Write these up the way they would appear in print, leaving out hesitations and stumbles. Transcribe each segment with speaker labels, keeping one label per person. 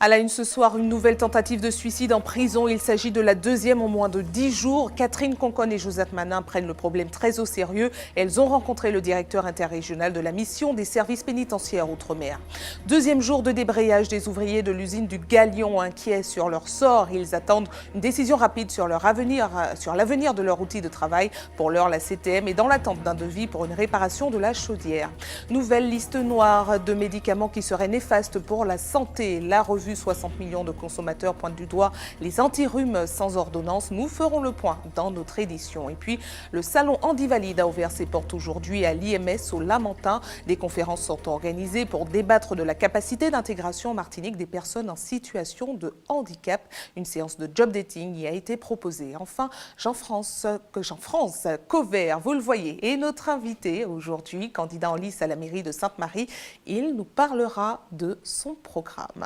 Speaker 1: À la une ce soir, une nouvelle tentative de suicide en prison. Il s'agit de la deuxième en moins de 10 jours. Catherine Conconne et Josette Manin prennent le problème très au sérieux. Elles ont rencontré le directeur interrégional de la mission des services pénitentiaires Outre-mer. Deuxième jour de débrayage des ouvriers de l'usine du Galion, inquiets sur leur sort. Ils attendent une décision rapide sur l'avenir de leur outil de travail. Pour l'heure, la CTM est dans l'attente d'un devis pour une réparation de la chaudière. Nouvelle liste noire de médicaments qui seraient néfastes pour la santé. La revue 60 millions de consommateurs pointent du doigt les antirhumes sans ordonnance. Nous ferons le point dans notre édition. Et puis, le salon Handivalide a ouvert ses portes aujourd'hui à l'IMS au Lamentin. Des conférences sont organisées pour débattre de la capacité d'intégration en Martinique des personnes en situation de handicap. Une séance de job dating y a été proposée. Enfin, Jean-France Covert, vous le voyez, est notre invité aujourd'hui, candidat en lice à la mairie de Sainte-Marie. Il nous parlera de son programme.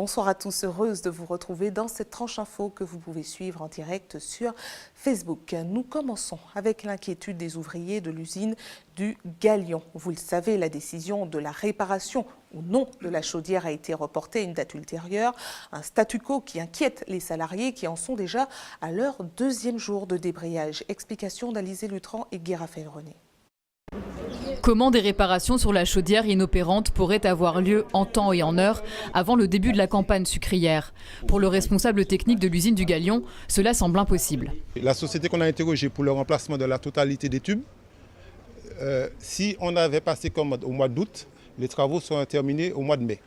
Speaker 1: Bonsoir à tous, heureuse de vous retrouver dans cette tranche info que vous pouvez suivre en direct sur Facebook. Nous commençons avec l'inquiétude des ouvriers de l'usine du Galion. Vous le savez, la décision de la réparation ou non de la chaudière a été reportée à une date ultérieure. Un statu quo qui inquiète les salariés qui en sont déjà à leur deuxième jour de débrayage. Explication d'Alizé Lutran et Guy Raphaël René.
Speaker 2: Comment des réparations sur la chaudière inopérante pourraient avoir lieu en temps et en heure avant le début de la campagne sucrière? Pour le responsable technique de l'usine du Galion, cela semble impossible.
Speaker 3: La société qu'on a interrogée pour le remplacement de la totalité des tubes, si on avait passé commande au mois d'août, les travaux seront terminés au mois de mai.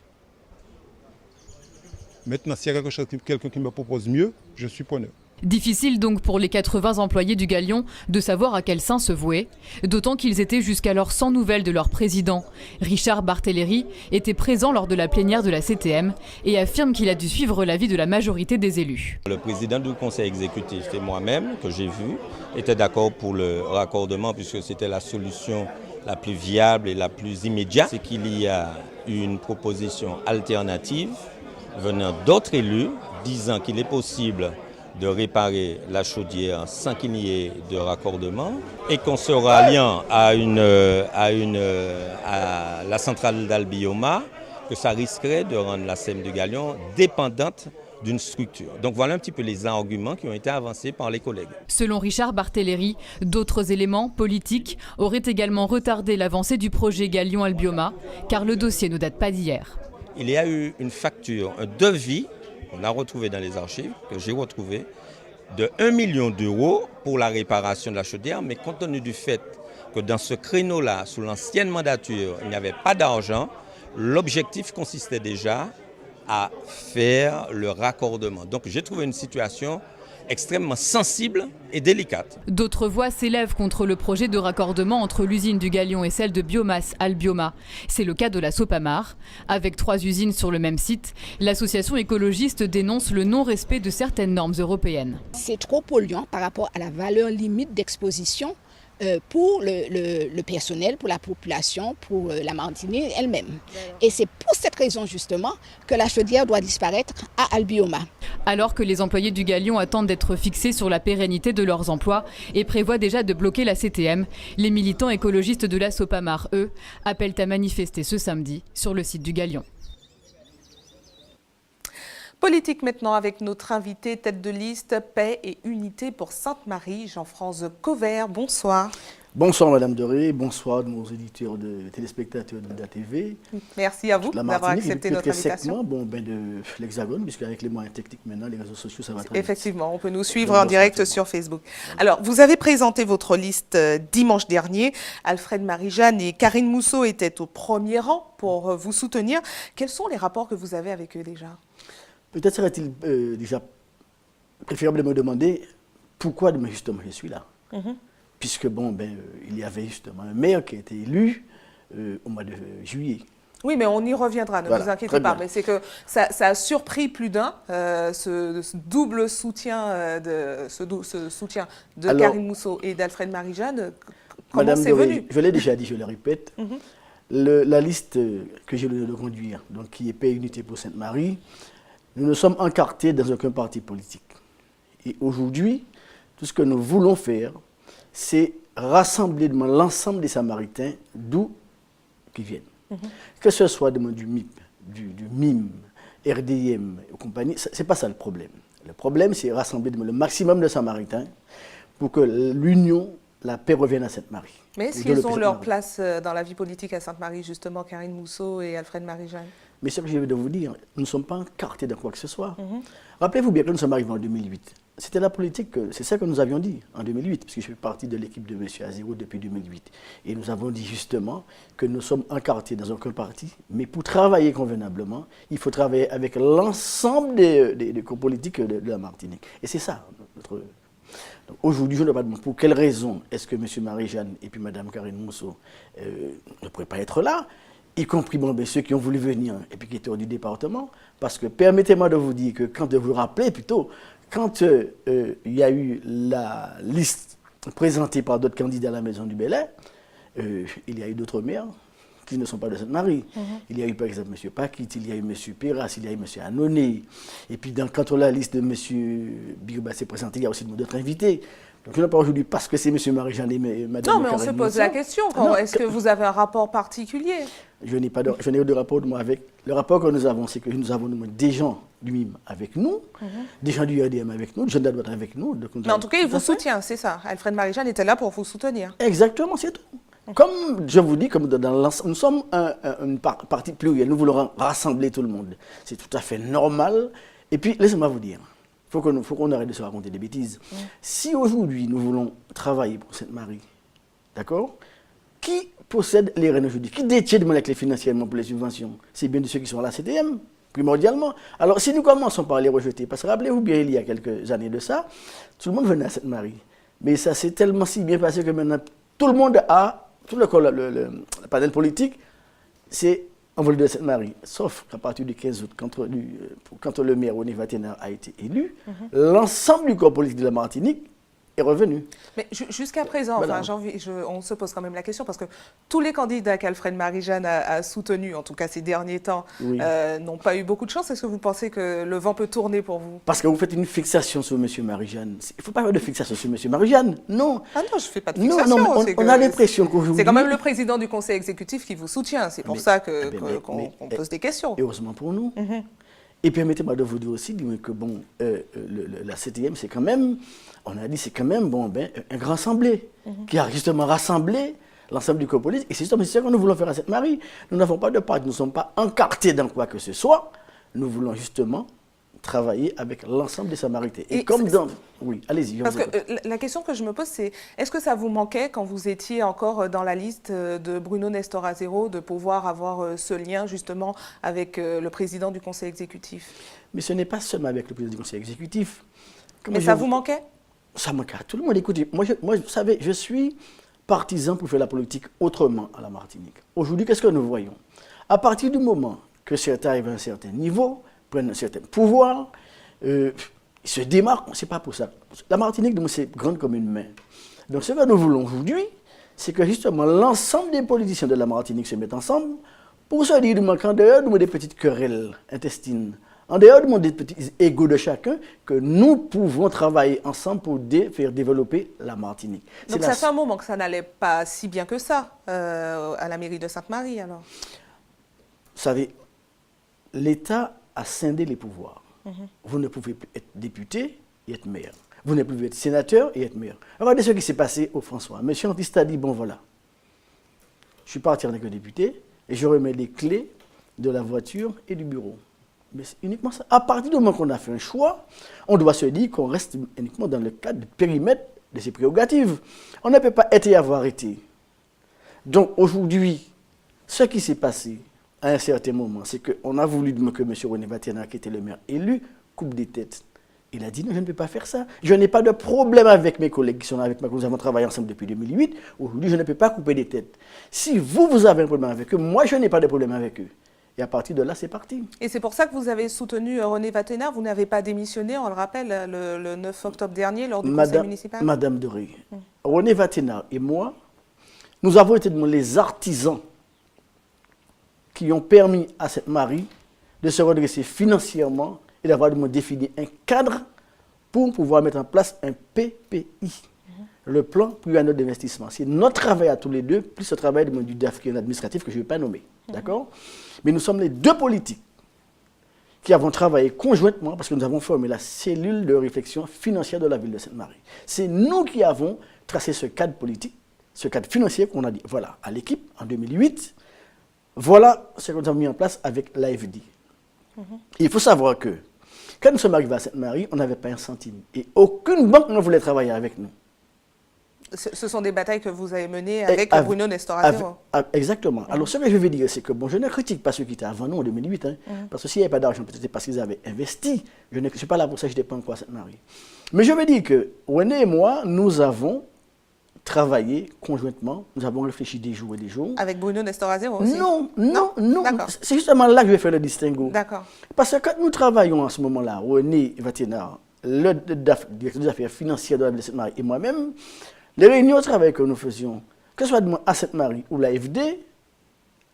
Speaker 3: Maintenant, s'il y a quelqu'un qui me propose mieux, je suis preneur.
Speaker 2: Difficile donc pour les 80 employés du Galion de savoir à quel saint se vouer, d'autant qu'ils étaient jusqu'alors sans nouvelles de leur président. Richard Barthéléry était présent lors de la plénière de la CTM et affirme qu'il a dû suivre l'avis de la majorité des élus.
Speaker 4: Le président du conseil exécutif et moi-même, que j'ai vu, était d'accord pour le raccordement puisque c'était la solution la plus viable et la plus immédiate. C'est qu'il y a une proposition alternative venant d'autres élus disant qu'il est possible de réparer la chaudière sans qu'il y ait de raccordement et qu'on se ralliant à la centrale d'Albioma, que ça risquerait de rendre la SEM du Galion dépendante d'une structure. Donc voilà un petit peu les arguments qui ont été avancés par les collègues.
Speaker 2: Selon Richard Barthéléry, d'autres éléments politiques auraient également retardé l'avancée du projet Galion-Albioma, car le dossier ne date pas d'hier.
Speaker 4: Il y a eu une facture, un devis, on a retrouvé dans les archives, que j'ai retrouvé, de 1 million d'euros pour la réparation de la chaudière, mais compte tenu du fait que dans ce créneau-là, sous l'ancienne mandature, il n'y avait pas d'argent, l'objectif consistait déjà à faire le raccordement. Donc j'ai trouvé une situation extrêmement sensible et délicate.
Speaker 2: D'autres voix s'élèvent contre le projet de raccordement entre l'usine du Galion et celle de biomasse Albioma. C'est le cas de la Sopamar. Avec 3 usines sur le même site, l'association écologiste dénonce le non-respect de certaines normes européennes.
Speaker 5: C'est trop polluant par rapport à la valeur limite d'exposition pour le personnel, pour la population, pour la Martinique elle-même. Et c'est pour cette raison justement que la chaudière doit disparaître à Albioma.
Speaker 2: Alors que les employés du Galion attendent d'être fixés sur la pérennité de leurs emplois et prévoient déjà de bloquer la CTM, les militants écologistes de la Sopamar, eux, appellent à manifester ce samedi sur le site du Galion.
Speaker 1: Politique maintenant avec notre invité tête de liste Paix et Unité pour Sainte-Marie, Jean-France Covert. Bonsoir.
Speaker 6: Bonsoir Madame Doré, bonsoir nos éditeurs de téléspectateurs de la TV.
Speaker 1: Merci à vous d'avoir accepté notre invitation.
Speaker 6: De l'Hexagone, puisqu'avec les moyens techniques maintenant, les réseaux sociaux, ça va très vite.
Speaker 1: Effectivement, on peut nous suivre en direct sur Facebook. Alors, vous avez présenté votre liste dimanche dernier. Alfred Marie-Jeanne et Karine Mousseau étaient au premier rang pour vous soutenir. Quels sont les rapports que vous avez avec eux déjà ?
Speaker 6: Peut-être serait-il déjà préférable de me demander pourquoi justement je suis là. Puisque il y avait justement un maire qui a été élu au mois de juillet.
Speaker 1: Oui, mais on y reviendra, ne vous inquiétez pas. Mais c'est que ça a surpris plus d'un, ce double soutien de Karine Mousseau et d'Alfred Marie-Jeanne. Comment c'est venu?
Speaker 6: Je l'ai déjà dit, je le répète. La liste que j'ai le de conduire, donc qui est Paix et Unité pour Sainte-Marie, nous ne sommes encartés dans aucun parti politique. Et aujourd'hui, tout ce que nous voulons faire, c'est rassembler l'ensemble des Samaritains d'où qu'ils viennent. Que ce soit du MIP, du MIM RDM et compagnie, ce n'est pas ça le problème. Le problème, c'est rassembler le maximum de Samaritains pour que l'union, la paix revienne à Sainte-Marie.
Speaker 1: Mais est-ce qu'ils ont leur place dans la vie politique à Sainte-Marie, justement, Karine Mousseau et Alfred Marie-Jeanne?
Speaker 6: Mais ce que je viens de vous dire, nous ne sommes pas encartés dans quoi que ce soit. Rappelez-vous bien que nous sommes arrivés en 2008. C'était la politique, c'est ça que nous avions dit en 2008, puisque je fais partie de l'équipe de M. Azérou depuis 2008. Et nous avons dit justement que nous sommes encartés dans aucun parti, mais pour travailler convenablement, il faut travailler avec l'ensemble des corps politiques de la Martinique. Et c'est ça notre... Aujourd'hui, je ne sais pas pour quelle raison est-ce que M. Marie-Jeanne et puis Mme Karine Mousseau ne pourraient pas être là, y compris ceux qui ont voulu venir et puis qui étaient hors du département. Parce que permettez-moi de vous dire que de vous rappeler plutôt, quand il y a eu la liste présentée par d'autres candidats à la Maison du Bel-Air, il y a eu d'autres maires qui ne sont pas de Sainte-Marie. Il y a eu par exemple M. Paquit, il y a eu M. Perras, il y a eu M. Anoné. Et puis quand la liste de M. Birba s'est présentée, il y a aussi d'autres invités. Donc je ne pas aujourd'hui parce que c'est M. Marie-Jeanne et Mme
Speaker 1: Non, mais on se pose la question. Est-ce que vous avez un rapport particulier?
Speaker 6: Je n'ai pas de rapport de moi avec. Le rapport que nous avons, c'est que nous avons des gens du MIM avec nous, des gens du RDM avec nous, des gens de la droite avec nous.
Speaker 1: Mais en tout cas, il vous soutient, c'est ça. Alfred Marie-Jeanne était là pour vous soutenir.
Speaker 6: Exactement, c'est tout. Comme je vous dis, comme dans l'ensemble, nous sommes une partie plurielle, nous voulons rassembler tout le monde. C'est tout à fait normal. Et puis, laissez-moi vous dire, il faut qu'on arrête de se raconter des bêtises. Si aujourd'hui, nous voulons travailler pour Sainte-Marie, d'accord, qui possède les rênes aujourd'hui? Qui détient les clés financièrement pour les subventions? C'est bien de ceux qui sont à la CTM, primordialement. Alors, si nous commençons par les rejeter, parce que rappelez-vous bien, il y a quelques années de ça, tout le monde venait à Sainte-Marie. Mais ça s'est tellement si bien passé que maintenant, tout le monde a, tout le panel politique, c'est envolé de Sainte-Marie. Sauf qu'à partir du 15 août, quand le maire René Vaténard a été élu, l'ensemble du corps politique de la Martinique est revenu.
Speaker 1: Mais jusqu'à présent, voilà. On se pose quand même la question, parce que tous les candidats qu'Alfred Marie-Jeanne a soutenus, en tout cas ces derniers temps, n'ont pas eu beaucoup de chance. Est-ce que vous pensez que le vent peut tourner pour vous? Parce
Speaker 6: que vous faites une fixation sur M. Marie-Jeanne. Il ne faut pas avoir de fixation sur M. Marie-Jeanne, non.
Speaker 1: Ah non, je ne fais pas de fixation.
Speaker 6: Non, on a l'impression qu'aujourd'hui...
Speaker 1: C'est quand même le président du conseil exécutif qui vous soutient. C'est pour ça qu'on pose des questions.
Speaker 6: Heureusement pour nous. Et permettez-moi de vous dire aussi que bon, la CTM, c'est quand même, on a dit, c'est quand même un grand assemblée qui a justement rassemblé l'ensemble du corps politique. Et c'est justement ce que nous voulons faire à Sainte-Marie. Nous n'avons pas de part, nous ne sommes pas encartés dans quoi que ce soit. Nous voulons justement travailler avec l'ensemble des Samaritains. Et comme dans... Oui, allez-y.
Speaker 1: Parce que la question que je me pose, c'est est-ce que ça vous manquait quand vous étiez encore dans la liste de Bruno Nestor Azérou de pouvoir avoir ce lien justement avec le président du conseil exécutif?
Speaker 6: Mais ce n'est pas seulement avec le président du conseil exécutif.
Speaker 1: Mais ça vous manquait?
Speaker 6: Ça manquait à tout le monde. Écoutez, moi, vous savez, je suis partisan pour faire la politique autrement à la Martinique. Aujourd'hui, qu'est-ce que nous voyons? À partir du moment que certains arrivent à un certain niveau, prennent un certain pouvoir, ils se démarquent, c'est pas pour ça. La Martinique, c'est grande comme une main. Donc ce que nous voulons aujourd'hui, c'est que justement l'ensemble des politiciens de la Martinique se mettent ensemble pour se dire qu'en dehors de des petites querelles intestines, en dehors de des petits égos de chacun, que nous pouvons travailler ensemble pour faire développer la Martinique.
Speaker 1: Donc ça fait un moment que ça n'allait pas si bien que ça à la mairie de Sainte-Marie alors?
Speaker 6: Vous savez, l'État a scindé les pouvoirs. Vous ne pouvez plus être député et être maire. Vous ne pouvez plus être sénateur et être maire. Regardez ce qui s'est passé au François. Monsieur Antiste a dit, bon voilà, je suis parti en tant que député et je remets les clés de la voiture et du bureau. Mais c'est uniquement ça. À partir du moment qu'on a fait un choix, on doit se dire qu'on reste uniquement dans le cadre du périmètre de ses prérogatives. On ne peut pas être et avoir été. Donc aujourd'hui, ce qui s'est passé, à un certain moment, c'est qu'on a voulu que M. René Vaténard, qui était le maire élu, coupe des têtes. Il a dit non, je ne peux pas faire ça. Je n'ai pas de problème avec mes collègues qui sont avec moi, nous avons travaillé ensemble depuis 2008. Aujourd'hui, je ne peux pas couper des têtes. Si vous avez un problème avec eux, moi, je n'ai pas de problème avec eux. Et à partir de là, c'est parti.
Speaker 1: Et c'est pour ça que vous avez soutenu René Vaténard. Vous n'avez pas démissionné, on le rappelle, le 9 octobre dernier, lors du conseil municipal.
Speaker 6: Madame Doré, René Vaténard et moi, nous avons été les artisans qui ont permis à Sainte-Marie de se redresser financièrement et d'avoir défini un cadre pour pouvoir mettre en place un PPI, le plan pluriannuel d'investissement. C'est notre travail à tous les deux, plus le travail du DAF qui est administratif que je ne vais pas nommer. D'accord? Mais nous sommes les deux politiques qui avons travaillé conjointement, parce que nous avons formé la cellule de réflexion financière de la ville de Sainte-Marie. C'est nous qui avons tracé ce cadre politique, ce cadre financier qu'on a dit, voilà, à l'équipe, en 2008, voilà ce que nous avons mis en place avec l'AFD. Il faut savoir que, quand nous sommes arrivés à Sainte-Marie, on n'avait pas un centime. Et aucune banque ne voulait travailler avec nous.
Speaker 1: Ce sont des batailles que vous avez menées avec Bruno Nestor-Azero.
Speaker 6: Exactement. Alors, ce que je veux dire, c'est que, bon, je ne critique pas ceux qui étaient avant nous en 2008, hein, parce que s'il n'y avait pas d'argent, peut-être parce qu'ils avaient investi. Je ne suis pas là pour ça, je ne dépends pas à Sainte-Marie. Mais je veux dire que René et moi, nous avons travaillé conjointement, nous avons réfléchi des jours et des jours.
Speaker 1: Avec Bruno Nestor-Azero aussi?
Speaker 6: Non. C'est justement là que je vais faire le distinguo.
Speaker 1: D'accord.
Speaker 6: Parce que quand nous travaillons en ce moment-là, René Vatinard, le directeur des affaires financières de la ville de Sainte-Marie et moi-même, les réunions de travail que nous faisions, que ce soit à Sainte-Marie ou l'AFD,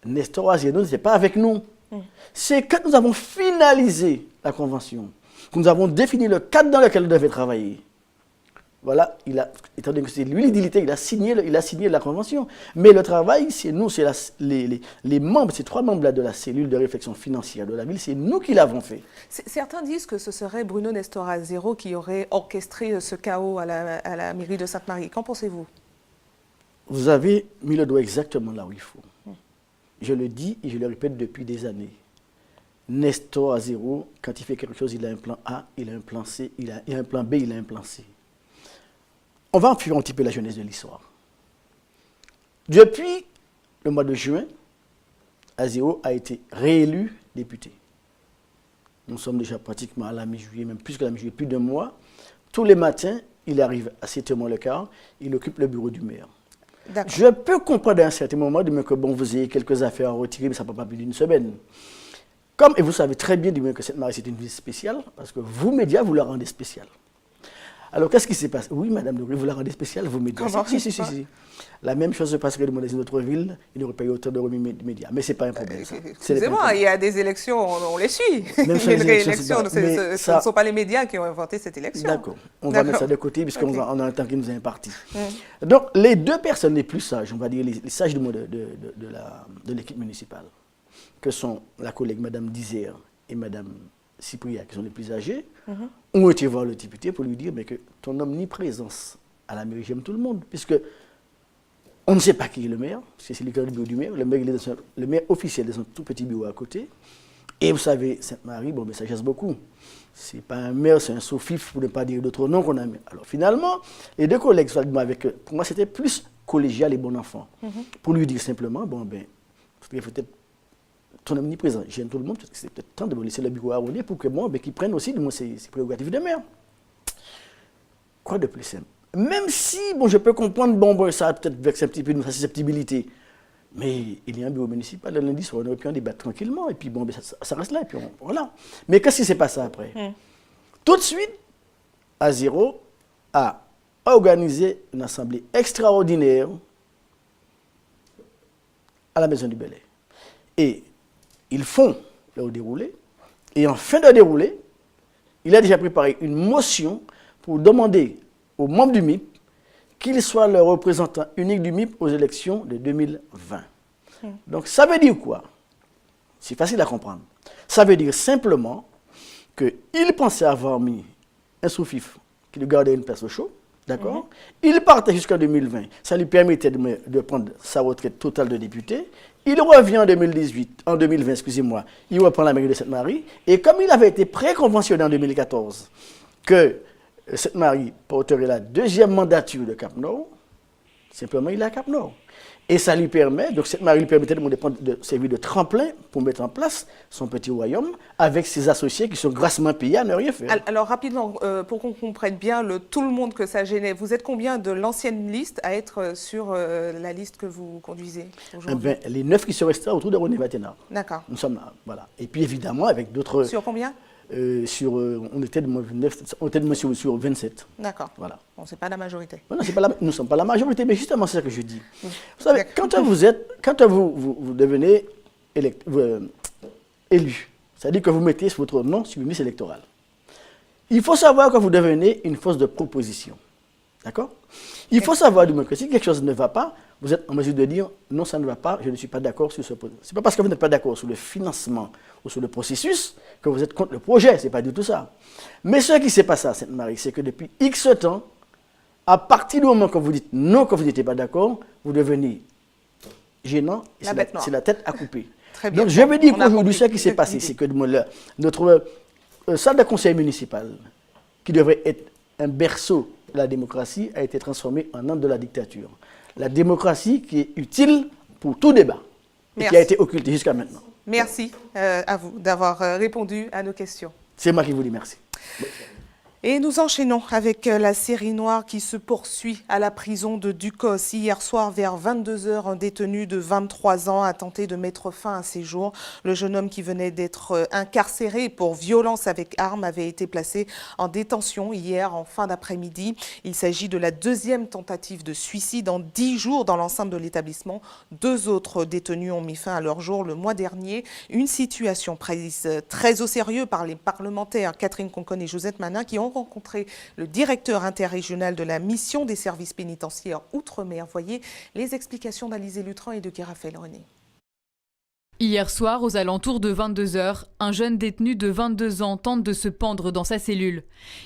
Speaker 6: Nestor-Azero n'était pas avec nous. C'est quand nous avons finalisé la convention, que nous avons défini le cadre dans lequel nous devions travailler. Voilà, étant donné que c'est lui l'idilité, il a signé la convention. Mais le travail, c'est nous, c'est les membres, ces 3 membres-là de la cellule de réflexion financière de la ville, c'est nous qui l'avons fait.
Speaker 1: Certains disent que ce serait Bruno Nestor-Azero qui aurait orchestré ce chaos à la mairie de Sainte-Marie. Qu'en pensez-vous?
Speaker 6: Vous avez mis le doigt exactement là où il faut. Je le dis et je le répète depuis des années. Nestor-Azero, quand il fait quelque chose, il a un plan A, il a un plan C, il a un plan B, il a un plan C. On va enfuir un petit peu la jeunesse de l'histoire. Depuis le mois de juin, Azero a été réélu député. Nous sommes déjà pratiquement à la mi-juillet, même plus que la mi-juillet, plus d'un mois. Tous les matins, il arrive à 7h15, il occupe le bureau du maire. Je peux comprendre à un certain moment que bon, vous ayez quelques affaires à retirer, mais ça ne peut pas plus d'une semaine. Et vous savez très bien que Sainte-Marie, c'est une ville spéciale, parce que vous, médias, vous la rendez spéciale. Alors, qu'est-ce qui se passe? Oui, Madame Degré, vous la rendez spéciale, vous médias. Si. La même chose se passerait dans une autre ville, il n'y aurait pas eu autant de remis médias. Mais ce n'est pas un problème.
Speaker 1: Excusez-moi, il y a des élections, on les suit. Même il y a une réélection, ce ne sont pas les médias qui ont inventé cette élection.
Speaker 6: D'accord. On va mettre ça de côté, puisqu'on a un temps qui nous est imparti. Donc, les 2 personnes les plus sages, on va dire les sages de l'équipe municipale, que sont la collègue Madame Dizer et Madame Cypria, qui sont les plus âgés, ont été voir le député pour lui dire que ton omniprésence à la mairie, j'aime tout le monde, puisque on ne sait pas qui est le maire, c'est lui qui est le bureau du maire, le maire officiel de son tout petit bureau à côté. Et vous savez, Sainte-Marie, bon, mais ça chasse beaucoup. C'est pas un maire, c'est un sous-fif, pour ne pas dire d'autres noms qu'on a mis. Alors finalement, les 2 collègues, pour moi, c'était plus collégial et bon enfant. Pour lui dire simplement, bon, il faut peut-être ton omniprésent, j'aime tout le monde, c'est peut-être temps de me laisser le bureau à René pour que qu'il prenne aussi ses prérogatives de maire. Quoi de plus simple? Même si, je peux comprendre, ça a peut-être vexé un petit peu de susceptibilité, mais il y a un bureau municipal le lundi soir, on aurait pu en débattre tranquillement, et puis ça reste là, et puis voilà. Mais qu'est-ce qui s'est passé après? Tout de suite, Azero a organisé une assemblée extraordinaire à la Maison du Bel Air. Et ils font leur déroulé, et en fin de déroulé, il a déjà préparé une motion pour demander aux membres du MIP qu'ils soient le représentant unique du MIP aux élections de 2020. Donc ça veut dire quoi? C'est facile à comprendre. Ça veut dire simplement qu'il pensait avoir mis un sous-fif qui lui gardait une place au chaud, d'accord? Il partait jusqu'en 2020, ça lui permettait de prendre sa retraite totale de député. Il revient en 2020, excusez-moi, il reprend la mairie de Sainte-Marie, et comme il avait été préconventionné en 2014 que Sainte-Marie porterait la 2e mandature de Cap-Nord, simplement il est à Cap-Nord. Et ça lui permet, donc Sainte-Marie lui permettait de servir de tremplin pour mettre en place son petit royaume avec ses associés qui sont grassement payés à ne rien faire.
Speaker 1: Alors rapidement, pour qu'on comprenne bien tout le monde que ça gênait, vous êtes combien de l'ancienne liste à être sur la liste que vous conduisez aujourd'hui?
Speaker 6: Les 9 qui se restaient autour de René Vatinard.
Speaker 1: D'accord.
Speaker 6: Nous sommes là, voilà. Et puis évidemment avec d'autres...
Speaker 1: Sur combien?
Speaker 6: On était sur 27.
Speaker 1: D'accord.
Speaker 6: Voilà.
Speaker 1: Bon, c'est pas la majorité.
Speaker 6: Non, nous ne sommes pas la majorité, mais justement, c'est ça que je dis. Vous savez, quand vous devenez élu, c'est-à-dire que vous mettez votre nom sur une liste électorale, il faut savoir que vous devenez une force de proposition. D'accord? Il faut savoir que si quelque chose ne va pas, vous êtes en mesure de dire non, ça ne va pas, je ne suis pas d'accord sur ce projet. Ce n'est pas parce que vous n'êtes pas d'accord sur le financement ou sur le processus que vous êtes contre le projet, ce n'est pas du tout ça. Mais ce qui s'est passé à Sainte-Marie, c'est que depuis X temps, à partir du moment que vous dites non, que vous n'étiez pas d'accord, vous devenez gênant, c'est la tête à couper.
Speaker 1: Très bien.
Speaker 6: Donc je veux dire qu'aujourd'hui, ce qui s'est passé, c'est que notre salle de conseil municipal, qui devrait être un berceau de la démocratie, a été transformée en âme de la dictature. La démocratie qui est utile pour tout débat et qui a été occultée jusqu'à maintenant.
Speaker 1: Merci à vous d'avoir répondu à nos questions.
Speaker 6: C'est moi qui vous dis merci.
Speaker 1: Et nous enchaînons avec la série noire qui se poursuit à la prison de Ducos. Hier soir, vers 22 h, un détenu de 23 ans a tenté de mettre fin à ses jours. Le jeune homme qui venait d'être incarcéré pour violence avec arme avait été placé en détention hier en fin d'après-midi. Il s'agit de la deuxième tentative de suicide en 10 jours dans l'enceinte de l'établissement. 2 autres détenus ont mis fin à leur jour le mois dernier. Une situation prise très au sérieux par les parlementaires Catherine Conconne et Josette Manin qui ont rencontré le directeur interrégional de la mission des services pénitentiaires Outre-mer. Voyez les explications d'Alizé Lutran et de Raphaël René.
Speaker 2: Hier soir, aux alentours de 22 h, un jeune détenu de 22 ans tente de se pendre dans sa cellule.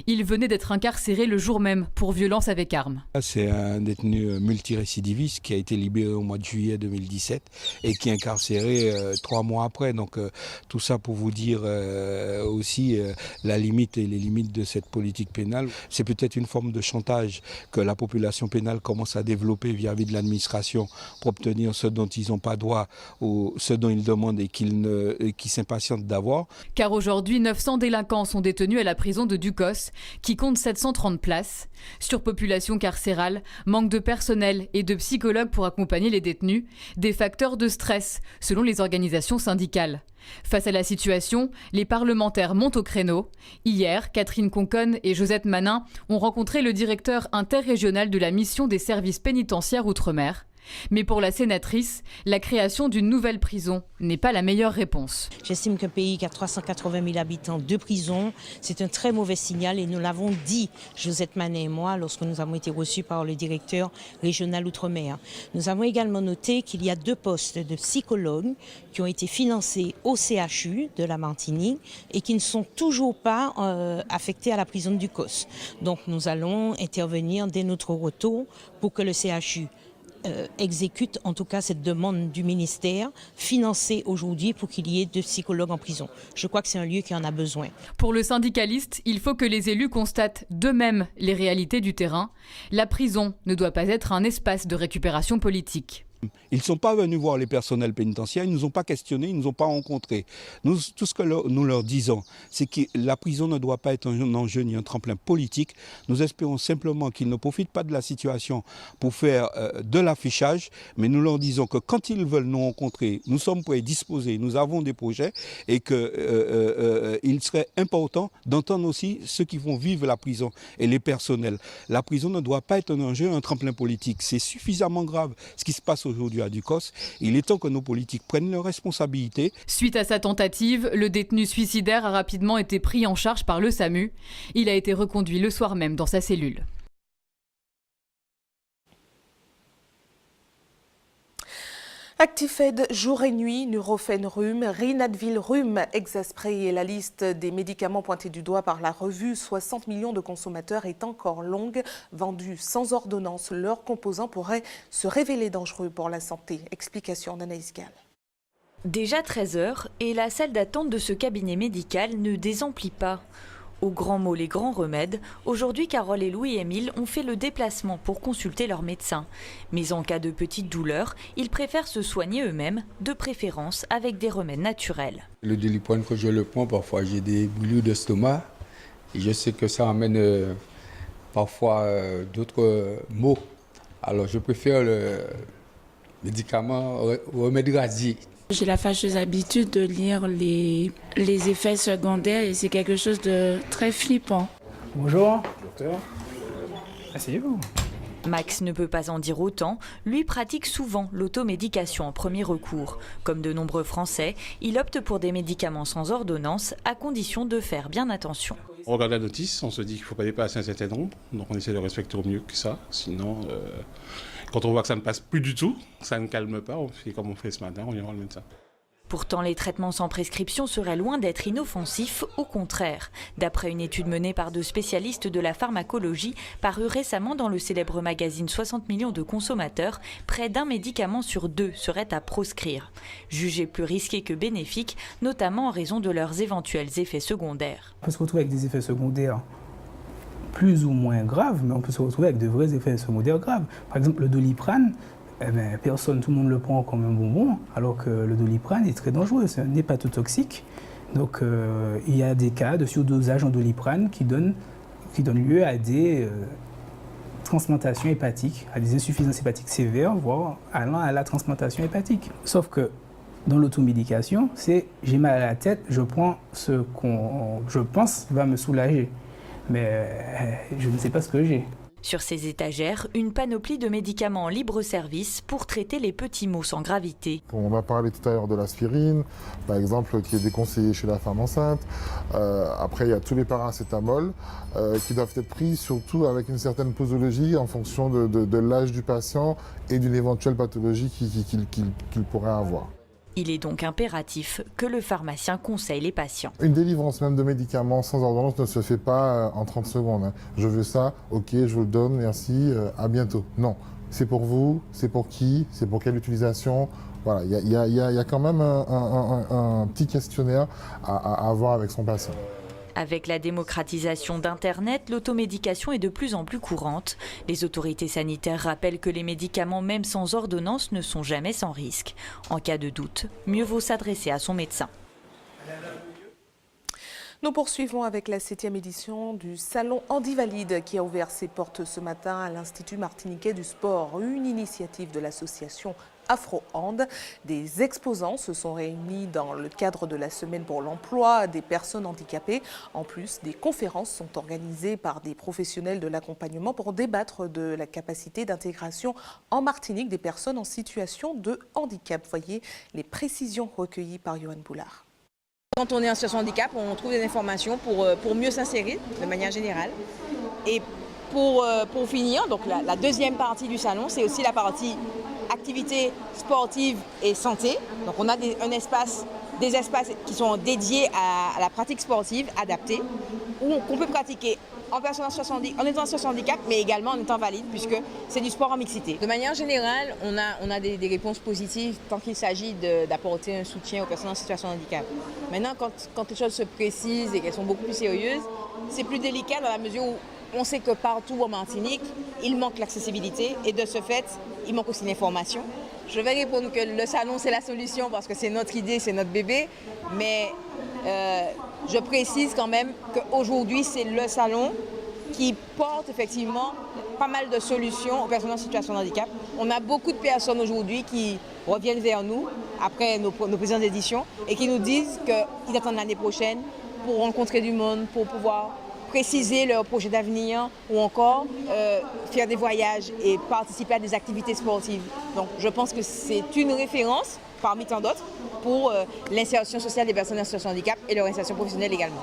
Speaker 2: Il venait d'être incarcéré le jour même pour violence avec arme. C'est un détenu multirécidiviste qui a été libéré au mois de juillet 2017 et qui est incarcéré 3 mois après. Donc tout ça pour vous dire aussi la limite et les limites de cette politique pénale. C'est peut-être une forme de chantage que la population pénale commence à développer vis-à-vis de l'administration pour obtenir ce dont ils n'ont pas droit ou ce dont ils demandent et qui s'impatientent d'avoir. Car aujourd'hui, 900 délinquants sont détenus à la prison de Ducos, qui compte 730 places. Surpopulation carcérale, manque de personnel et de psychologues pour accompagner les détenus, des facteurs de stress, selon les organisations syndicales. Face à la situation, les parlementaires montent au créneau. Hier, Catherine Conconne et Josette Manin ont rencontré le directeur interrégional de la mission des services pénitentiaires Outre-mer. Mais pour la sénatrice, la création d'une nouvelle prison n'est pas la meilleure réponse.
Speaker 7: J'estime qu'un pays qui a 380 000 habitants, 2 prisons, c'est un très mauvais signal et nous l'avons dit, Josette Manin et moi, lorsque nous avons été reçus par le directeur régional Outre-mer. Nous avons également noté qu'il y a 2 postes de psychologues qui ont été financés au CHU de la Martinique et qui ne sont toujours pas affectés à la prison de Ducos. Donc nous allons intervenir dès notre retour pour que le CHU exécute en tout cas cette demande du ministère, financée aujourd'hui pour qu'il y ait 2 psychologues en prison. Je crois que c'est un lieu qui en a besoin.
Speaker 2: Pour le syndicaliste, il faut que les élus constatent d'eux-mêmes les réalités du terrain. La prison ne doit pas être un espace de récupération politique. Ils ne sont pas venus voir les personnels pénitentiaires, ils ne nous ont pas questionnés, ils ne nous ont pas rencontrés. Nous, tout ce que nous leur disons, c'est que la prison ne doit pas être un enjeu ni un tremplin politique. Nous espérons simplement qu'ils ne profitent pas de la situation pour faire de l'affichage, mais nous leur disons que quand ils veulent nous rencontrer, nous sommes prêts, disposés, nous avons des projets et qu'il serait important d'entendre aussi ceux qui vont vivre la prison et les personnels. La prison ne doit pas être un enjeu, un tremplin politique. C'est suffisamment grave ce qui se passe aujourd'hui à Ducos. Il est temps que nos politiques prennent leurs responsabilités. Suite à sa tentative, le détenu suicidaire a rapidement été pris en charge par le SAMU. Il a été reconduit le soir même dans sa cellule.
Speaker 1: Actifed jour et nuit, Nurofen rhume, Rinadvil rhume, Exaspray et la liste des médicaments pointés du doigt par la revue 60 millions de consommateurs est encore longue. Vendus sans ordonnance, leurs composants pourraient se révéler dangereux pour la santé. Explication d'Anaïs Gall.
Speaker 8: Déjà 13 h et la salle d'attente de ce cabinet médical ne désemplit pas. Aux grands mots, les grands remèdes, aujourd'hui Carole et Louis-Émile ont fait le déplacement pour consulter leur médecin. Mais en cas de petite douleur, ils préfèrent se soigner eux-mêmes, de préférence avec des remèdes naturels.
Speaker 9: Le Doliprane, quand je le prends, parfois j'ai des brûlures d'estomac et je sais que ça amène parfois d'autres maux. Alors je préfère le médicament remède rasier.
Speaker 10: J'ai la fâcheuse habitude de lire les effets secondaires et c'est quelque chose de très flippant.
Speaker 11: Bonjour, docteur. Asseyez-vous.
Speaker 8: Max ne peut pas en dire autant, lui pratique souvent l'automédication en premier recours. Comme de nombreux Français, il opte pour des médicaments sans ordonnance à condition de faire bien attention.
Speaker 12: On regarde la notice, on se dit qu'il ne faut pas dépasser un certain nombre, donc on essaie de respecter au mieux que ça. Sinon, quand on voit que ça ne passe plus du tout, ça ne calme pas, on fait comme on fait ce matin, on ira voir le médecin.
Speaker 8: Pourtant, les traitements sans prescription seraient loin d'être inoffensifs, au contraire. D'après une étude menée par 2 spécialistes de la pharmacologie, parue récemment dans le célèbre magazine 60 millions de consommateurs, près d'un médicament sur 2 serait à proscrire. Jugés plus risqués que bénéfiques, notamment en raison de leurs éventuels effets secondaires.
Speaker 11: On peut se retrouver avec des effets secondaires plus ou moins graves, mais on peut se retrouver avec de vrais effets secondaires graves. Par exemple, le Doliprane, tout le monde le prend comme un bonbon, alors que le Doliprane est très dangereux, c'est un hépatotoxique. Donc il y a des cas de surdosage en Doliprane qui donnent lieu à des transplantations hépatiques, à des insuffisances hépatiques sévères, voire allant à la transplantation hépatique. Sauf que dans l'automédication, c'est j'ai mal à la tête, je prends ce qu'on je pense va me soulager, mais je ne sais pas ce que j'ai.
Speaker 8: Sur ces étagères, une panoplie de médicaments en libre service pour traiter les petits maux sans gravité.
Speaker 13: On a parlé tout à l'heure de l'aspirine, par exemple, qui est déconseillée chez la femme enceinte. Après, il y a tous les paracétamol qui doivent être pris surtout avec une certaine posologie en fonction de l'âge du patient et d'une éventuelle pathologie qu'il pourrait avoir.
Speaker 8: Il est donc impératif que le pharmacien conseille les patients.
Speaker 13: Une délivrance même de médicaments sans ordonnance ne se fait pas en 30 secondes. Je veux ça, ok, je vous le donne, merci, à bientôt. Non, c'est pour vous, c'est pour qui, c'est pour quelle utilisation. Voilà, il y a quand même un petit questionnaire à avoir avec son patient.
Speaker 8: Avec la démocratisation d'Internet, l'automédication est de plus en plus courante. Les autorités sanitaires rappellent que les médicaments, même sans ordonnance, ne sont jamais sans risque. En cas de doute, mieux vaut s'adresser à son médecin.
Speaker 1: Nous poursuivons avec la 7e édition du Salon Handivalide qui a ouvert ses portes ce matin à l'Institut martiniquais du sport, une initiative de l'association Afro-Hand. Des exposants se sont réunis dans le cadre de la semaine pour l'emploi des personnes handicapées. En plus, des conférences sont organisées par des professionnels de l'accompagnement pour débattre de la capacité d'intégration en Martinique des personnes en situation de handicap. Voyez les précisions recueillies par Johan Boulard.
Speaker 14: Quand on est en situation de handicap, on trouve des informations pour mieux s'insérer de manière générale. Et pour finir, donc la deuxième partie du salon, c'est aussi la partie activités sportives et santé. Donc on a des espaces qui sont dédiés à la pratique sportive adaptée, qu'on peut pratiquer en étant en situation de handicap, mais également en étant valide, puisque c'est du sport en mixité. De manière générale, on a des réponses positives tant qu'il s'agit d'apporter un soutien aux personnes en situation de handicap. Maintenant, quand les choses se précisent et qu'elles sont beaucoup plus sérieuses, c'est plus délicat dans la mesure où on sait que partout en Martinique, il manque l'accessibilité et de ce fait, il manque aussi l'information. Je vais répondre que le salon, c'est la solution parce que c'est notre idée, c'est notre bébé, mais je précise quand même qu'aujourd'hui, c'est le salon qui porte effectivement pas mal de solutions aux personnes en situation de handicap. On a beaucoup de personnes aujourd'hui qui reviennent vers nous après nos précédentes éditions et qui nous disent qu'ils attendent l'année prochaine pour rencontrer du monde, pour pouvoir préciser leurs projets d'avenir ou encore faire des voyages et participer à des activités sportives. Donc je pense que c'est une référence parmi tant d'autres pour l'insertion sociale des personnes en situation de handicap et leur insertion professionnelle également.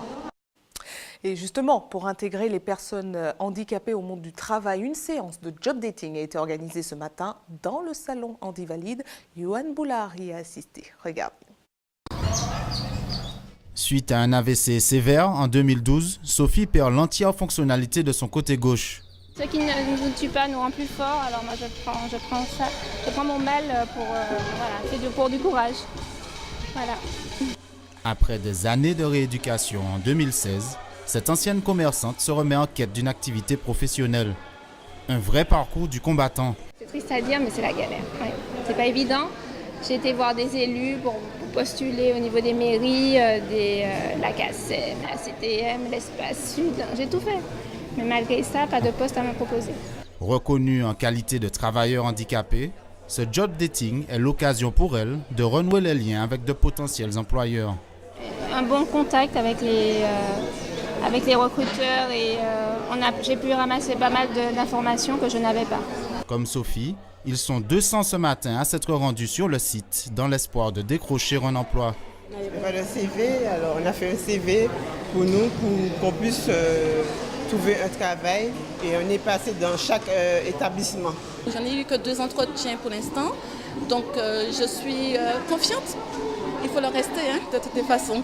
Speaker 1: Et justement, pour intégrer les personnes handicapées au monde du travail, une séance de job dating a été organisée ce matin dans le salon Handivalide. Johan Boulard y a assisté. Regardez.
Speaker 15: Suite à un AVC sévère en 2012, Sophie perd l'entière fonctionnalité de son côté gauche.
Speaker 16: Ce qui ne nous tue pas nous rend plus forts, alors moi je prends mon mal pour du courage. Voilà.
Speaker 15: Après des années de rééducation en 2016, cette ancienne commerçante se remet en quête d'une activité professionnelle. Un vrai parcours du combattant.
Speaker 16: C'est triste à dire, mais c'est la galère. Ouais. C'est pas évident. J'ai été voir des élus pour postuler au niveau des mairies, la CACEM, la CTM, l'Espace Sud. J'ai tout fait. Mais malgré ça, pas de poste à me proposer.
Speaker 15: Reconnue en qualité de travailleur handicapé, ce job dating est l'occasion pour elle de renouer les liens avec de potentiels employeurs.
Speaker 16: Un bon contact avec les recruteurs et j'ai pu ramasser pas mal d'informations que je n'avais pas.
Speaker 15: Comme Sophie, ils sont 200 ce matin à s'être rendus sur le site dans l'espoir de décrocher un emploi.
Speaker 17: Il n'y avait pas de CV, alors on a fait un CV pour nous, pour qu'on puisse trouver un travail et on est passé dans chaque établissement.
Speaker 18: J'en ai eu que 2 entretiens pour l'instant, donc je suis confiante. Il faut le rester de toutes les façons.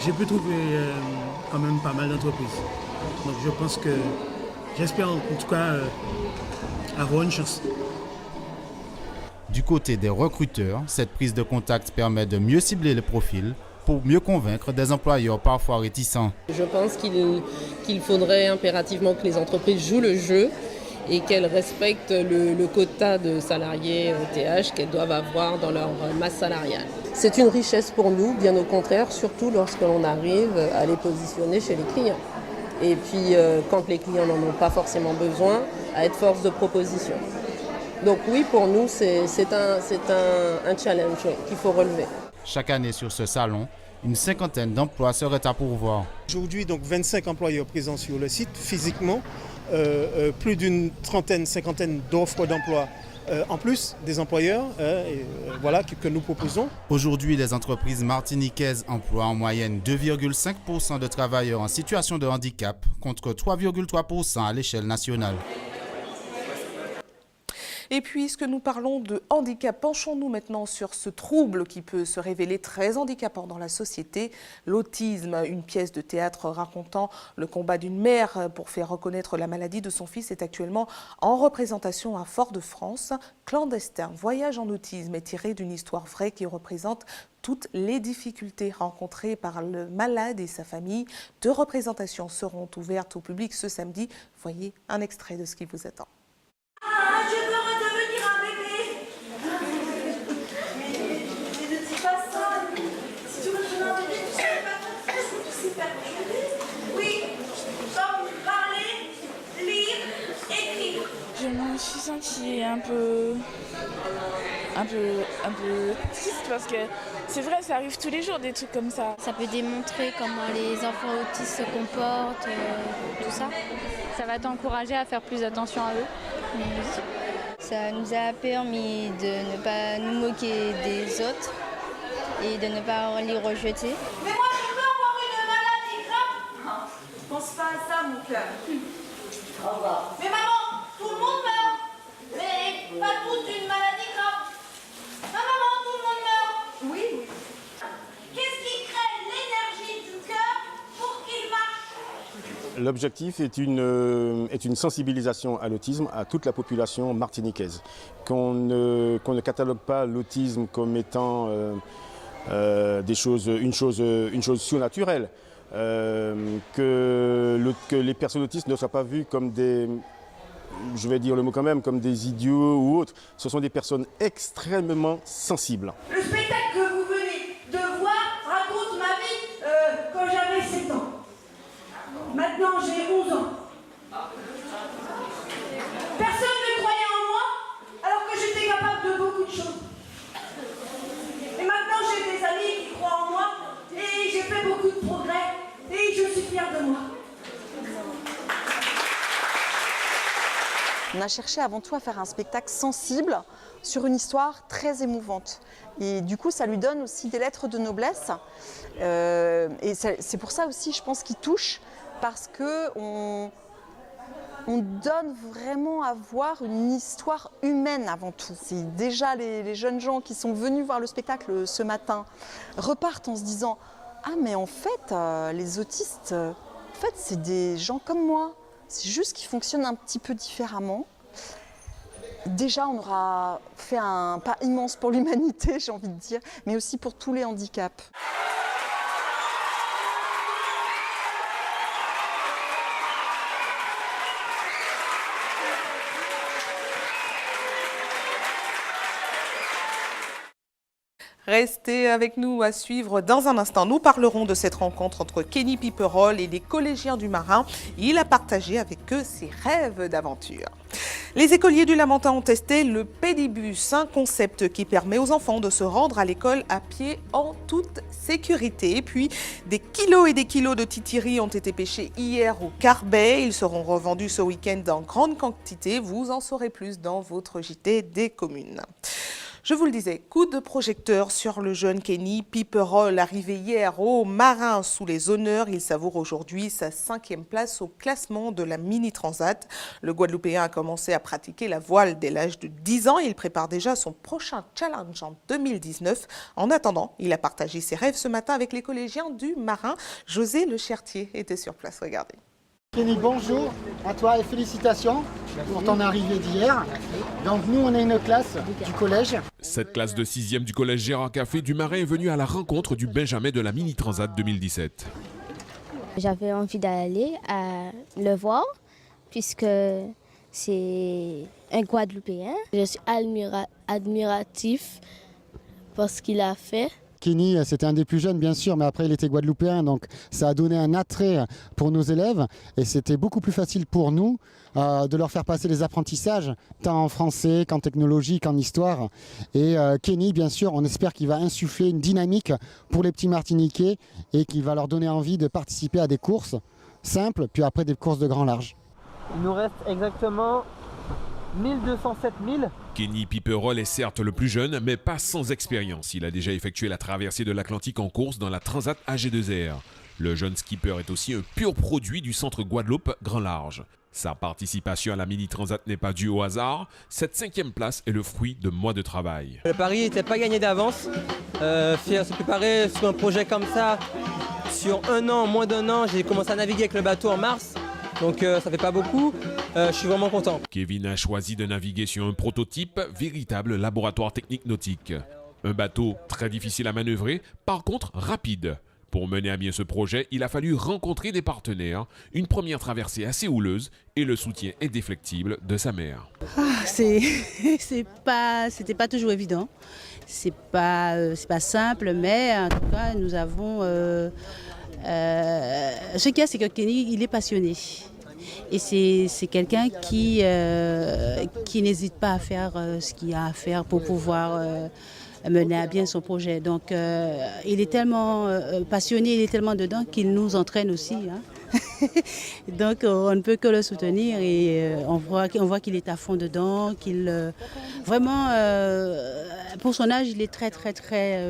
Speaker 19: J'ai pu trouver quand même pas mal d'entreprises. Donc je pense que j'espère en tout cas avoir une chance.
Speaker 15: Du côté des recruteurs, cette prise de contact permet de mieux cibler les profils pour mieux convaincre des employeurs parfois réticents.
Speaker 20: Je pense qu'il faudrait impérativement que les entreprises jouent le jeu et qu'elles respectent le quota de salariés TH qu'elles doivent avoir dans leur masse salariale. C'est une richesse pour nous, bien au contraire, surtout lorsque l'on arrive à les positionner chez les clients. Et puis quand les clients n'en ont pas forcément besoin, à être force de proposition. Donc oui, pour nous, c'est un challenge qu'il faut relever.
Speaker 15: Chaque année sur ce salon, une 50aine d'emplois seraient à pourvoir.
Speaker 19: Aujourd'hui, donc 25 employeurs présents sur le site physiquement, plus d'une 30aine d'offres d'emploi en plus des employeurs voilà, que nous proposons.
Speaker 15: Aujourd'hui, les entreprises martiniquaises emploient en moyenne 2,5% de travailleurs en situation de handicap contre 3,3% à l'échelle nationale.
Speaker 1: Et puisque nous parlons de handicap, penchons-nous maintenant sur ce trouble qui peut se révéler très handicapant dans la société, l'autisme. Une pièce de théâtre racontant le combat d'une mère pour faire reconnaître la maladie de son fils est actuellement en représentation à Fort-de-France. Clandestin, voyage en autisme est tiré d'une histoire vraie qui représente toutes les difficultés rencontrées par le malade et sa famille. 2 représentations seront ouvertes au public ce samedi. Voyez un extrait de ce qui vous attend.
Speaker 10: Je me suis sentie un peu triste parce que c'est vrai, ça arrive tous les jours des trucs comme ça.
Speaker 16: Ça peut démontrer comment les enfants autistes se comportent, tout ça.
Speaker 21: Ça va t'encourager à faire plus attention à eux.
Speaker 16: Ça nous a permis de ne pas nous moquer des autres et de ne pas les rejeter.
Speaker 22: Mais moi, je peux avoir une maladie grave. Pense pas à ça, mon cœur. Mais maman, tout le monde meurt. Mais pas tous d'une maladie grave. Non, maman, tout le monde meurt. Oui. Qu'est-ce qui crée l'énergie du cœur pour qu'il marche?
Speaker 23: L'objectif est une sensibilisation à l'autisme à toute la population martiniquaise. Qu'on ne catalogue pas l'autisme comme étant une chose surnaturelle. Que les personnes autistes ne soient pas vues comme des, je vais dire le mot quand même, comme des idiots ou autres. Ce sont des personnes extrêmement sensibles.
Speaker 22: Le spectacle que vous venez de voir raconte ma vie quand j'avais 7 ans. Maintenant, j'ai 11 ans. Personne ne croyait en moi alors que j'étais capable de beaucoup de choses. Et maintenant, j'ai des amis qui croient en moi et j'ai fait beaucoup de progrès et je suis fière de moi.
Speaker 24: On a cherché avant tout à faire un spectacle sensible sur une histoire très émouvante. Et du coup, ça lui donne aussi des lettres de noblesse. Et c'est pour ça aussi, je pense, qu'il touche, parce qu'on donne vraiment à voir une histoire humaine avant tout. C'est déjà les jeunes gens qui sont venus voir le spectacle ce matin repartent en se disant « Ah mais en fait, les autistes, c'est des gens comme moi. C'est juste qu'ils fonctionnent un petit peu différemment. » Déjà, on aura fait un pas immense pour l'humanité, j'ai envie de dire, mais aussi pour tous les handicaps.
Speaker 1: Restez avec nous à suivre dans un instant. Nous parlerons de cette rencontre entre Kenny Piperol et les collégiens du Marin. Il a partagé avec eux ses rêves d'aventure. Les écoliers du Lamentin ont testé le Pédibus, un concept qui permet aux enfants de se rendre à l'école à pied en toute sécurité. Et puis, des kilos et des kilos de titiri ont été pêchés hier au Carbet. Ils seront revendus ce week-end en grande quantité. Vous en saurez plus dans votre JT des communes. Je vous le disais, coup de projecteur sur le jeune Kenny Piperol, arrivé hier au Marin sous les honneurs. Il savoure aujourd'hui sa 5e place au classement de la Mini Transat. Le Guadeloupéen a commencé à pratiquer la voile dès l'âge de 10 ans. Il prépare déjà son prochain challenge en 2019. En attendant, il a partagé ses rêves ce matin avec les collégiens du Marin. José Le Chertier était sur place, regardez.
Speaker 3: Kenny, bonjour à toi et félicitations pour ton arrivée d'hier. Donc nous, on est une classe du collège.
Speaker 4: Cette classe de 6e du collège Gérard Café du Marin est venue à la rencontre du Benjamin de la Mini Transat 2017.
Speaker 5: J'avais envie d'aller le voir puisque c'est un Guadeloupéen. Je suis admiratif pour ce qu'il a fait.
Speaker 3: Kenny, c'était un des plus jeunes bien sûr, mais après il était guadeloupéen, donc ça a donné un attrait pour nos élèves et c'était beaucoup plus facile pour nous de leur faire passer les apprentissages, tant en français qu'en technologie, qu'en histoire. Et Kenny, bien sûr, on espère qu'il va insuffler une dynamique pour les petits Martiniquais et qu'il va leur donner envie de participer à des courses simples, puis après des courses de grand large.
Speaker 6: Il nous reste exactement 1207 milles.
Speaker 4: Kenny Piperol est certes le plus jeune, mais pas sans expérience. Il a déjà effectué la traversée de l'Atlantique en course dans la Transat AG2R. Le jeune skipper est aussi un pur produit du centre Guadeloupe Grand Large. Sa participation à la Mini Transat n'est pas due au hasard. Cette 5e place est le fruit de mois de travail.
Speaker 6: Le pari n'était pas gagné d'avance. Se préparer sur un projet comme ça, sur un an, moins d'un an, j'ai commencé à naviguer avec le bateau en mars. Donc ça fait pas beaucoup, je suis vraiment content.
Speaker 4: Kevin a choisi de naviguer sur un prototype, véritable laboratoire technique nautique. Un bateau très difficile à manœuvrer, par contre rapide. Pour mener à bien ce projet, il a fallu rencontrer des partenaires, une première traversée assez houleuse et le soutien indéfectible de sa mère.
Speaker 25: C'était pas toujours évident, c'est pas simple, mais en tout cas nous avons... ce qu'il y a, c'est que Kenny, il est passionné. Et c'est quelqu'un qui n'hésite pas à faire ce qu'il a à faire pour pouvoir mener à bien son projet. Donc il est tellement passionné, il est tellement dedans qu'il nous entraîne aussi. Hein. Donc on ne peut que le soutenir et on voit qu'il est à fond dedans, qu'il vraiment pour son âge il est très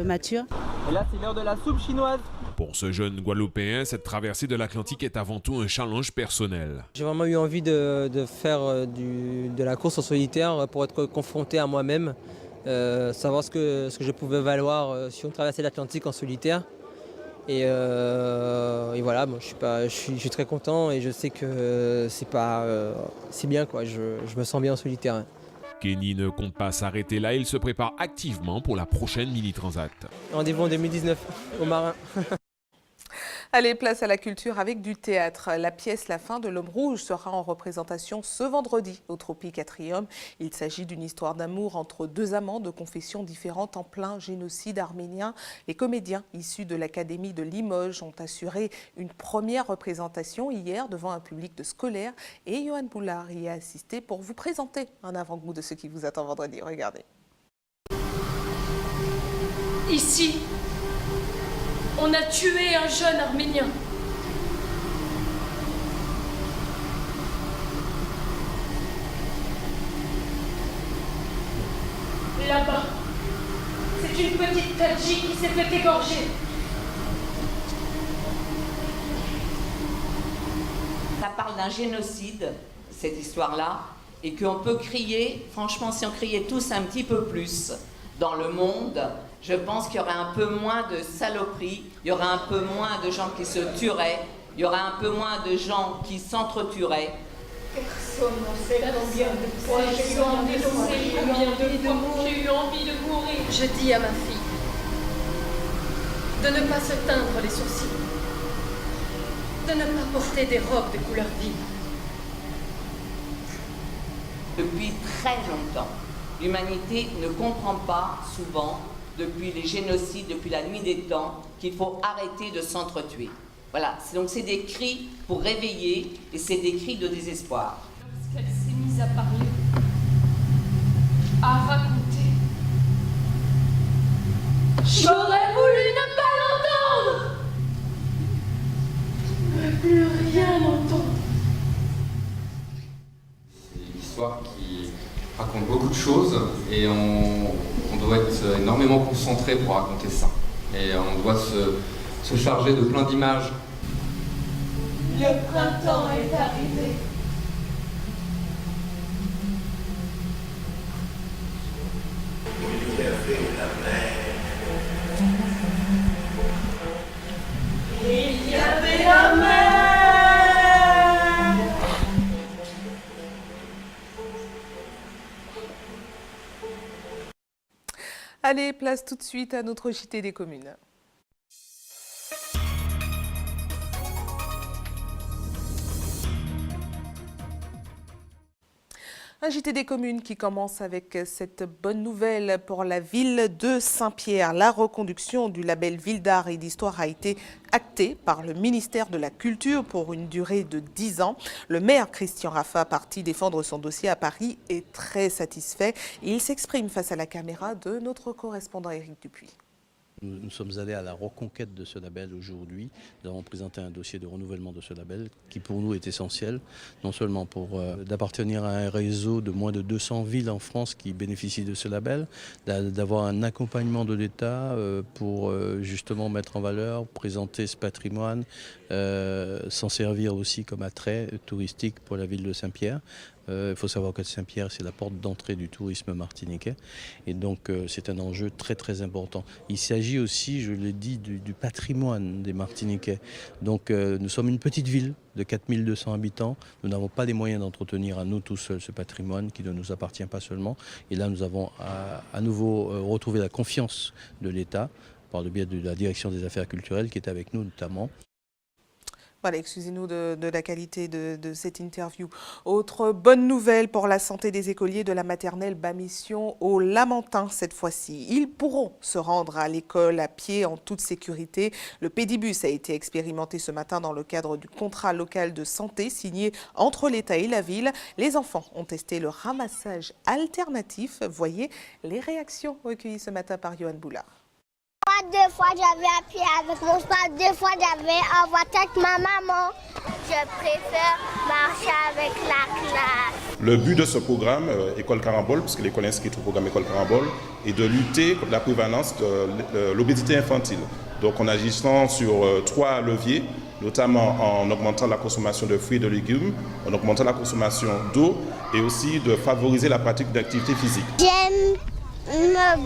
Speaker 25: mature.
Speaker 6: Et là c'est l'heure de la soupe chinoise.
Speaker 4: Pour ce jeune Guadeloupéen, cette traversée de l'Atlantique est avant tout un challenge personnel.
Speaker 6: J'ai vraiment eu envie de faire de la course en solitaire pour être confronté à moi-même, savoir ce que je pouvais valoir si on traversait l'Atlantique en solitaire. Et voilà, bon, je suis très content et je sais que c'est bien, quoi. Je me sens bien en solitaire.
Speaker 4: Kenny ne compte pas s'arrêter là, il se prépare activement pour la prochaine Mini Transat.
Speaker 6: Rendez-vous en 2019 au Marin.
Speaker 1: Allez, place à la culture avec du théâtre. La pièce La fin de l'homme rouge sera en représentation ce vendredi au Tropique Atrium. Il s'agit d'une histoire d'amour entre deux amants de confessions différentes en plein génocide arménien. Les comédiens issus de l'Académie de Limoges ont assuré une première représentation hier devant un public de scolaires et Johan Boulard y a assisté pour vous présenter un avant-goût de ce qui vous attend vendredi. Regardez.
Speaker 26: Ici, on a tué un jeune Arménien. Là-bas, c'est une petite Tadjik qui s'est fait égorger.
Speaker 27: Ça parle d'un génocide, cette histoire-là, et qu'on peut crier, franchement, si on criait tous un petit peu plus dans le monde, je pense qu'il y aurait un peu moins de saloperies, il y aurait un peu moins de gens qui se tueraient, il y aurait un peu moins de gens qui s'entretueraient.
Speaker 26: Personne ne sait combien de fois j'ai eu envie de mourir, j'ai eu envie de mourir. Je dis à ma fille de ne pas se teindre les sourcils, de ne pas porter des robes de couleur vive.
Speaker 27: Depuis très longtemps, l'humanité ne comprend pas souvent, depuis les génocides, depuis la nuit des temps, qu'il faut arrêter de s'entretuer. Voilà, donc c'est des cris pour réveiller et c'est des cris de désespoir.
Speaker 26: Lorsqu'elle s'est mise à parler, à raconter, j'aurais voulu ne pas l'entendre, ne plus rien entendre.
Speaker 28: C'est une histoire
Speaker 2: raconte beaucoup de choses et on doit être énormément concentré pour raconter ça. Et on doit se charger de plein d'images.
Speaker 22: Le printemps est arrivé. Il y avait la mer. Il y avait la mer.
Speaker 1: Allez, place tout de suite à notre JT des communes. Un JT des communes qui commence avec cette bonne nouvelle pour la ville de Saint-Pierre. La reconduction du label Ville d'art et d'histoire a été actée par le ministère de la Culture pour une durée de 10 ans. Le maire Christian Raffa, parti défendre son dossier à Paris, est très satisfait. Il s'exprime face à la caméra de notre correspondant Éric Dupuis.
Speaker 7: Nous sommes allés à la reconquête de ce label aujourd'hui. Nous avons présenté un dossier de renouvellement de ce label qui pour nous est essentiel, non seulement pour d'appartenir à un réseau de moins de 200 villes en France qui bénéficient de ce label, d'avoir un accompagnement de l'État pour justement mettre en valeur, présenter ce patrimoine, s'en servir aussi comme attrait touristique pour la ville de Saint-Pierre. Il faut savoir que Saint-Pierre, c'est la porte d'entrée du tourisme martiniquais. Et donc, c'est un enjeu très, très important. Il s'agit aussi, je l'ai dit, du patrimoine des Martiniquais. Donc, nous sommes une petite ville de 4200 habitants. Nous n'avons pas les moyens d'entretenir à nous tout seuls ce patrimoine qui ne nous appartient pas seulement. Et là, nous avons à nouveau retrouvé la confiance de l'État par le biais de la direction des affaires culturelles qui est avec nous notamment.
Speaker 1: Voilà, excusez-nous de la qualité de cette interview. Autre bonne nouvelle pour la santé des écoliers de la maternelle Bas-Mission au Lamentin cette fois-ci. Ils pourront se rendre à l'école à pied en toute sécurité. Le pédibus a été expérimenté ce matin dans le cadre du contrat local de santé signé entre l'État et la ville. Les enfants ont testé le ramassage alternatif. Voyez les réactions recueillies ce matin par Johan Boulard.
Speaker 8: 2 fois j'avais à pied avec mon sport, 2 fois j'avais en voiture avec ma maman. Je préfère marcher avec la classe.
Speaker 9: Le but de ce programme, École Carambole, puisque l'école inscrite au programme École Carambole, est de lutter contre la prévalence de l'obésité infantile. Donc en agissant sur 3 leviers, notamment en augmentant la consommation de fruits et de légumes, en augmentant la consommation d'eau et aussi de favoriser la pratique d'activité physique.
Speaker 8: J'aime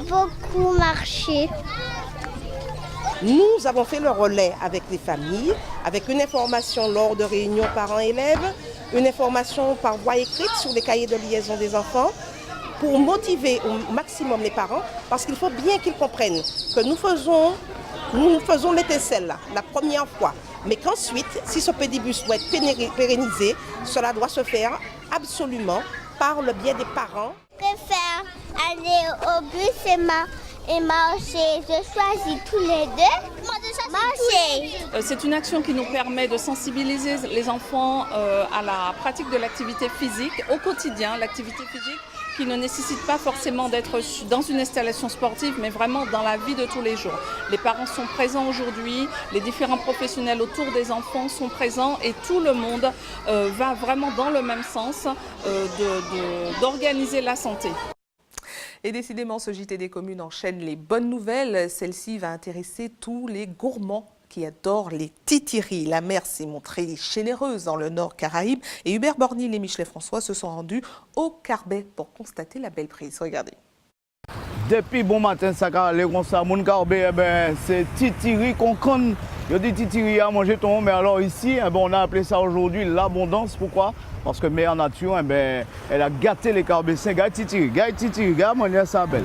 Speaker 8: beaucoup marcher.
Speaker 11: Nous avons fait le relais avec les familles, avec une information lors de réunions parents-élèves, une information par voie écrite sur les cahiers de liaison des enfants, pour motiver au maximum les parents, parce qu'il faut bien qu'ils comprennent que nous faisons l'étincelle la première fois, mais qu'ensuite, si ce pédibus doit être pérennisé, cela doit se faire absolument par le biais des parents.
Speaker 8: Je préfère aller au bus et marcher. Je choisis tous les deux. Marcher.
Speaker 18: C'est une action qui nous permet de sensibiliser les enfants à la pratique de l'activité physique au quotidien, l'activité physique qui ne nécessite pas forcément d'être dans une installation sportive, mais vraiment dans la vie de tous les jours. Les parents sont présents aujourd'hui, les différents professionnels autour des enfants sont présents et tout le monde va vraiment dans le même sens d'organiser la santé.
Speaker 1: Et décidément, ce JT des communes enchaîne les bonnes nouvelles. Celle-ci va intéresser tous les gourmands qui adorent les titiris. La mer s'est montrée généreuse dans le Nord Caraïbe et Hubert Bornil et Michelet François se sont rendus au Carbet pour constater la belle prise. Regardez.
Speaker 12: Depuis bon matin, ça les ça mon Carbet, c'est titiri qu'on connaît. Il y a des titiris à manger ton, mais alors ici, on a appelé ça aujourd'hui l'abondance. Pourquoi? Parce que Mère Nature, elle a gâté les Carbessiens. Gaï titiri, regarde, moi, il ça belle.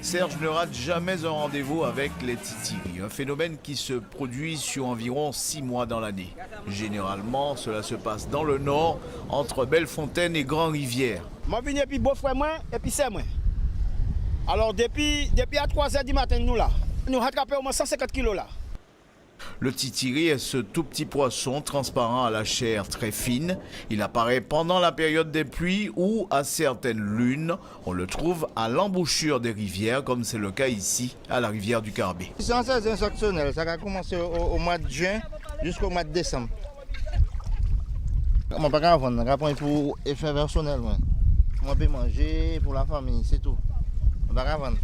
Speaker 13: Serge ne rate jamais un rendez-vous avec les titiris, un phénomène qui se produit sur environ 6 mois dans l'année. Généralement, cela se passe dans le nord, entre Bellefontaine et Grand-Rivière.
Speaker 12: Moi, je viens puis beau frère moi et puis c'est moi. Alors depuis à 3h du matin, nous là, nous rattrapons au moins 150 kilos là.
Speaker 13: Le titiri est ce tout petit poisson transparent à la chair très fine. Il apparaît pendant la période des pluies ou à certaines lunes. On le trouve à l'embouchure des rivières, comme c'est le cas ici, à la rivière du Carbet.
Speaker 12: C'est exceptionnel. Ça a commencé au mois de juin
Speaker 10: jusqu'au mois de décembre. On ne peut pas vendre, on va pour effet personnel. On peut manger pour la famille, c'est tout. On ne peut pas vendre.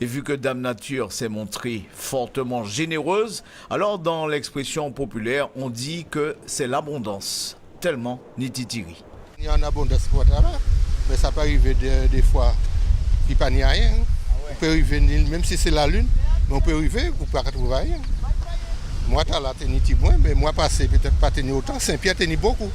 Speaker 13: Et vu que Dame Nature s'est montrée fortement généreuse, alors dans l'expression populaire, on dit que c'est l'abondance, tellement ni titiri.
Speaker 14: Il y a une abondance pour là, mais ça peut arriver des fois qu'il n'y a rien. On peut arriver, même si c'est la lune, mais on peut arriver, vous ne pouvez pas trouver rien. Moi, tu as là, tu es moins, mais moi, passé, peut-être pas tenir autant. Saint-Pierre, tu beaucoup.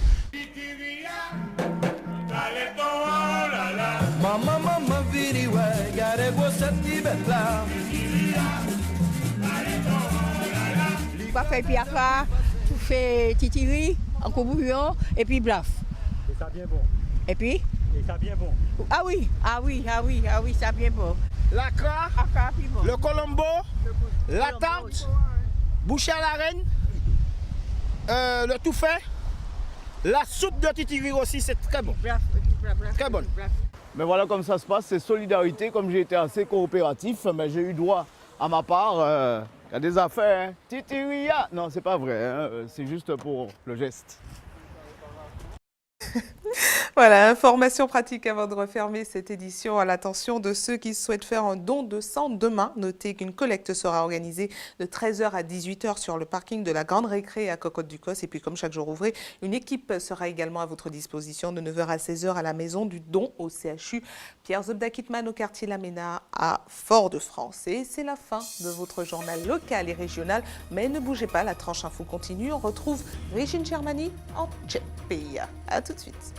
Speaker 15: Tu vas faire piafra, tu fais titiri, en bouillon et puis blaf.
Speaker 17: Et ça bien bon.
Speaker 15: Et puis?
Speaker 17: Et ça bien bon.
Speaker 15: Ah oui, ça bien bon.
Speaker 10: La cra, le colombo, la tarte, bouchée à la reine, le tout fait, la soupe de titiri aussi, c'est très bon. Très bon.
Speaker 12: Mais voilà comme ça se passe, c'est solidarité. Comme j'ai été assez coopératif, mais j'ai eu droit à ma part. Il y a des affaires, hein. Titiria. Non, c'est pas vrai, hein. C'est juste pour le geste.
Speaker 1: Voilà, information pratique avant de refermer cette édition à l'attention de ceux qui souhaitent faire un don de sang demain. Notez qu'une collecte sera organisée de 13h à 18h sur le parking de la Grande Récré à Cocotte-du-Cos. Et puis comme chaque jour ouvré, une équipe sera également à votre disposition de 9h à 16h à la maison du don au CHU Pierre Zobda-Kittmann au quartier Lamena à Fort-de-France. Et c'est la fin de votre journal local et régional. Mais ne bougez pas, la tranche info continue. On retrouve Régine Germani en Tchèque. À tout de suite.